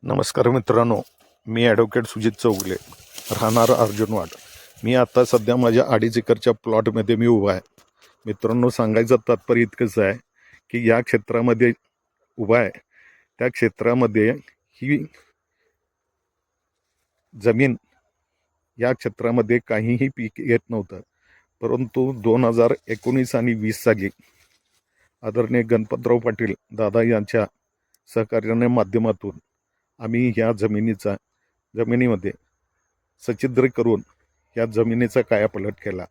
नमस्कार मित्रांनो, मी ॲडव्होकेट सुजित चौगुले, राहणार अर्जुनवाड. मी आता सध्या माझ्या 2.5 एकरच्या प्लॉटमध्ये मी उभा आहे. मित्रांनो, सांगायचं तात्पर्य इतकंच आहे की या क्षेत्रामध्ये उभा आहे, त्या क्षेत्रामध्ये ही जमीन, या क्षेत्रामध्ये काहीही पीक येत नव्हतं. परंतु 2019 आणि 20 साली आदरणीय गणपतराव पाटील दादा यांच्या सहकार्याने माध्यमातून आम्ही ह्या जमिनीमध्ये सच्छिद्र करून या जमिनीचा कायापालट केला.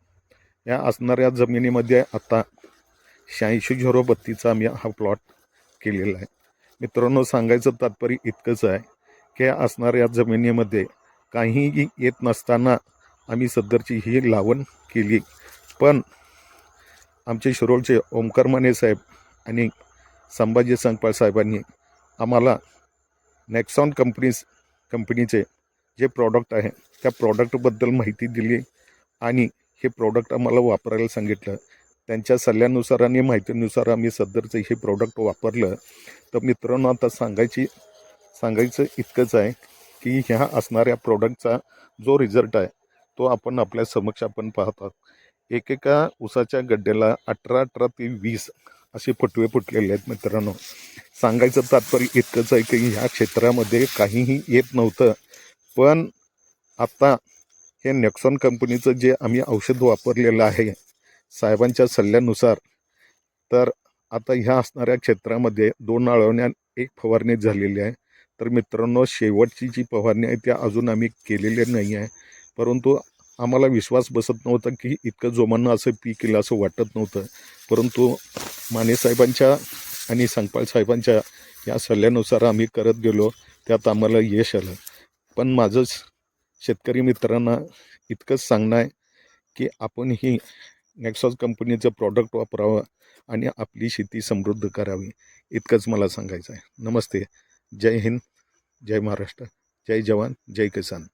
या असणाऱ्या जमिनीमध्ये आता 86/32 आम्ही हा प्लॉट केलेला आहे. मित्रांनो, सांगायचं तात्पर्य इतकंच आहे की या असणाऱ्या जमिनीमध्ये काहीही येत नसताना आम्ही सदरची ही लावण केली. पण आमचे शिरोळचे ओमकार माने साहेब आणि संभाजी संकपाळ साहेबांनी आम्हाला नेक्सॉन कंपनीचे जे प्रॉडक्ट आहे त्या प्रॉडक्टबद्दल माहिती दिली आणि हे प्रॉडक्ट आम्हाला वापरायला सांगितलं. त्यांच्या सल्ल्यानुसार आणि माहितीनुसार आम्ही सदरचं हे प्रॉडक्ट वापरलं. तर मित्रांनो, आता सांगायचं इतकंच आहे की ह्या असणाऱ्या प्रॉडक्टचा जो रिझल्ट आहे तो आपण आपल्या समक्ष आपण पाहतात. एकेका ऊसाच्या गड्ड्याला 18 ते 20 असे फुटवे फुटलेले आहेत. मित्रांनो, सांगायचं तात्पर्य इतकंच आहे की ह्या क्षेत्रामध्ये काहीही येत नव्हतं. पण आता हे नेक्सॉन कंपनीचं जे आम्ही औषध वापरलेलं आहे साहेबांच्या सल्ल्यानुसार, तर आता ह्या असणाऱ्या क्षेत्रामध्ये 2 आळवण्या 1 फवारणी झालेली आहे. तर मित्रांनो, शेवटची जी फवारणी आहे त्या अजून आम्ही केलेली नाही आहे. परंतु आम्हाला विश्वास बसत नव्हता की इतकं जोमानं असं पीक येईल असं वाटत नव्हतं. परंतु मानेसाहेबांच्या आणि संकपाळ साहेबांच्या या सल्ल्यानुसार आम्ही करत गेलो, त्यात आम्हाला यश आलं. पण माझं शेतकरी मित्रांना इतकंच सांगणं आहे की आपणही नेक्सॉन कंपनीचं प्रॉडक्ट वापरावं आणि आपली शेती समृद्ध करावी, इतकंच मला सांगायचं आहे. नमस्ते. जय हिंद, जय महाराष्ट्र, जय जवान, जय किसान.